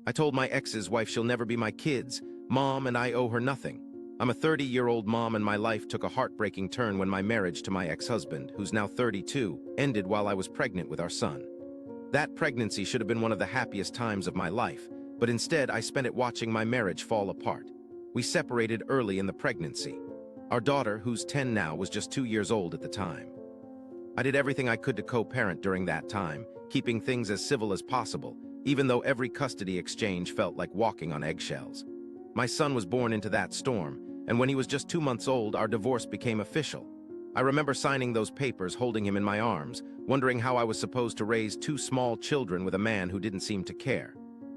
I told my ex's wife she'll never be my kid's mom and I owe her nothing. I'm a 30-year-old mom and my life took a heartbreaking turn when my marriage to my ex-husband, who's now 32, ended while I was pregnant with our son. That pregnancy should have been one of the happiest times of my life, but instead I spent it watching my marriage fall apart. We separated early in the pregnancy. Our daughter, who's 10 now, was just 2 years old at the time. I did everything I could to co-parent during that time, keeping things as civil as possible, even though every custody exchange felt like walking on eggshells. My son was born into that storm, and when he was just 2 months old, our divorce became official. I remember signing those papers, holding him in my arms, wondering how I was supposed to raise 2 small children with a man who didn't seem to care.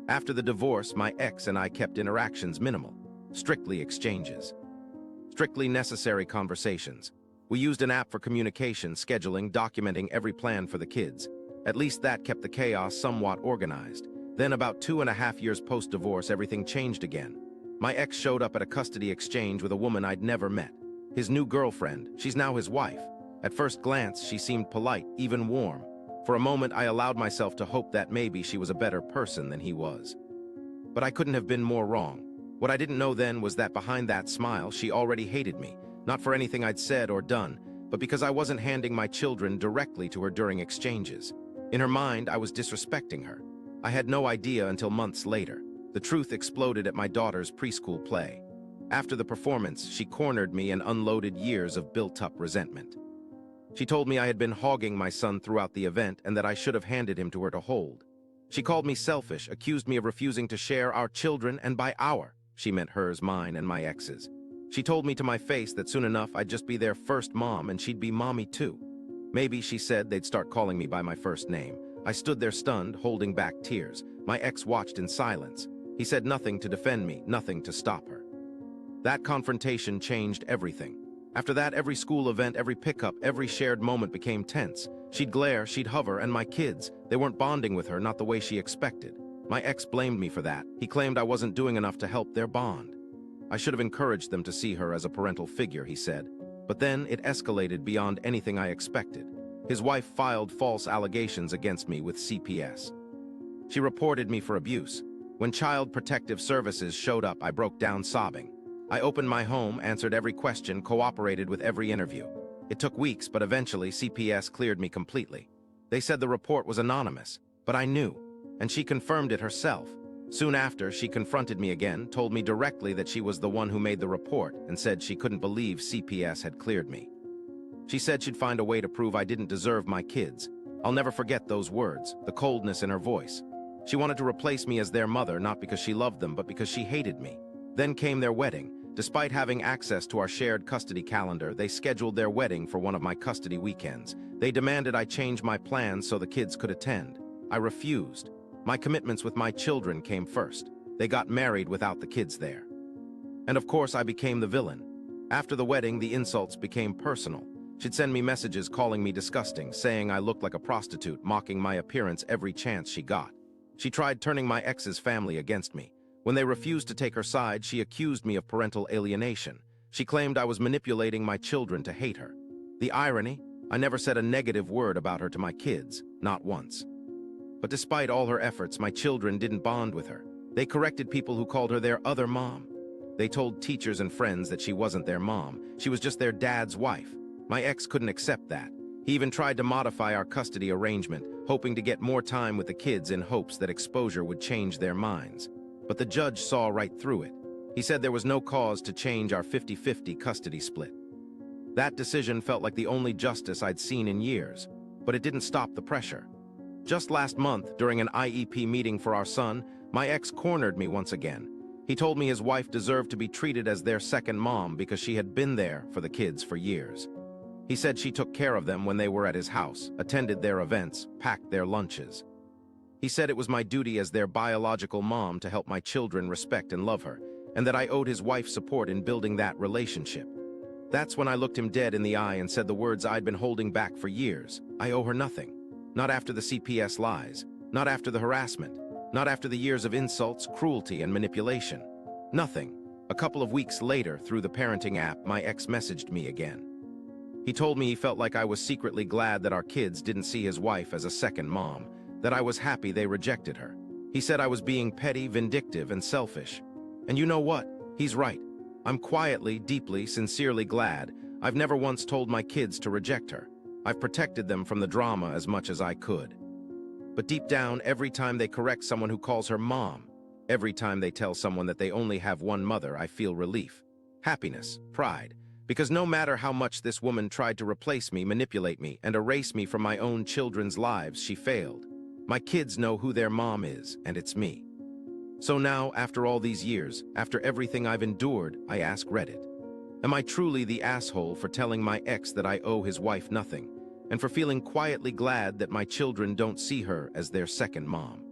After the divorce, my ex and I kept interactions minimal, strictly exchanges. Strictly necessary conversations. We used an app for communication, scheduling, documenting every plan for the kids. At least that kept the chaos somewhat organized. Then about 2.5 years post-divorce, everything changed again. My ex showed up at a custody exchange with a woman I'd never met. His new girlfriend, she's now his wife. At first glance, she seemed polite, even warm. For a moment, I allowed myself to hope that maybe she was a better person than he was. But I couldn't have been more wrong. What I didn't know then was that behind that smile, she already hated me, not for anything I'd said or done, but because I wasn't handing my children directly to her during exchanges. In her mind, I was disrespecting her. I had no idea until months later. The truth exploded at my daughter's preschool play. After the performance, she cornered me and unloaded years of built-up resentment. She told me I had been hogging my son throughout the event and that I should have handed him to her to hold. She called me selfish, accused me of refusing to share our children, and by our, she meant hers, mine, and my ex's. She told me to my face that soon enough I'd just be their first mom and she'd be mommy too. Maybe, she said, they'd start calling me by my first name. I stood there stunned, holding back tears. My ex watched in silence. He said nothing to defend me, nothing to stop her. That confrontation changed everything. After that, every school event, every pickup, every shared moment became tense. She'd glare, she'd hover, and my kids, they weren't bonding with her, not the way she expected. My ex blamed me for that. He claimed I wasn't doing enough to help their bond. I should have encouraged them to see her as a parental figure, he said. But then it escalated beyond anything I expected. His wife filed false allegations against me with CPS. She reported me for abuse. When Child Protective Services showed up, I broke down sobbing. I opened my home, answered every question, cooperated with every interview. It took weeks, but eventually CPS cleared me completely. They said the report was anonymous, but I knew, and she confirmed it herself. Soon after, she confronted me again, told me directly that she was the one who made the report, and said she couldn't believe CPS had cleared me. She said she'd find a way to prove I didn't deserve my kids. I'll never forget those words, the coldness in her voice. She wanted to replace me as their mother, not because she loved them, but because she hated me. Then came their wedding. Despite having access to our shared custody calendar, they scheduled their wedding for one of my custody weekends. They demanded I change my plans so the kids could attend. I refused. My commitments with my children came first. They got married without the kids there. And of course, I became the villain. After the wedding, the insults became personal. She'd send me messages calling me disgusting, saying I looked like a prostitute, mocking my appearance every chance she got. She tried turning my ex's family against me. When they refused to take her side, she accused me of parental alienation. She claimed I was manipulating my children to hate her. The irony? I never said a negative word about her to my kids, not once. But despite all her efforts, my children didn't bond with her. They corrected people who called her their other mom. They told teachers and friends that she wasn't their mom. She was just their dad's wife. My ex couldn't accept that. He even tried to modify our custody arrangement, hoping to get more time with the kids in hopes that exposure would change their minds. But the judge saw right through it. He said there was no cause to change our 50-50 custody split. That decision felt like the only justice I'd seen in years, but it didn't stop the pressure. Just last month, during an IEP meeting for our son, my ex cornered me once again. He told me his wife deserved to be treated as their second mom because she had been there for the kids for years. He said she took care of them when they were at his house, attended their events, packed their lunches. He said it was my duty as their biological mom to help my children respect and love her, and that I owed his wife support in building that relationship. That's when I looked him dead in the eye and said the words I'd been holding back for years. I owe her nothing. Not after the CPS lies. Not after the harassment. Not after the years of insults, cruelty, and manipulation. Nothing. A couple of weeks later, through the parenting app, my ex messaged me again. He told me he felt like I was secretly glad that our kids didn't see his wife as a second mom, that I was happy they rejected her. He said I was being petty, vindictive, and selfish. And you know what? He's right. I'm quietly, deeply, sincerely glad I've never once told my kids to reject her. I've protected them from the drama as much as I could. But deep down, every time they correct someone who calls her mom, every time they tell someone that they only have one mother, I feel relief, happiness, pride. Because no matter how much this woman tried to replace me, manipulate me, and erase me from my own children's lives, she failed. My kids know who their mom is, and it's me. So now, after all these years, after everything I've endured, I ask Reddit, am I truly the asshole for telling my ex that I owe his wife nothing, and for feeling quietly glad that my children don't see her as their second mom?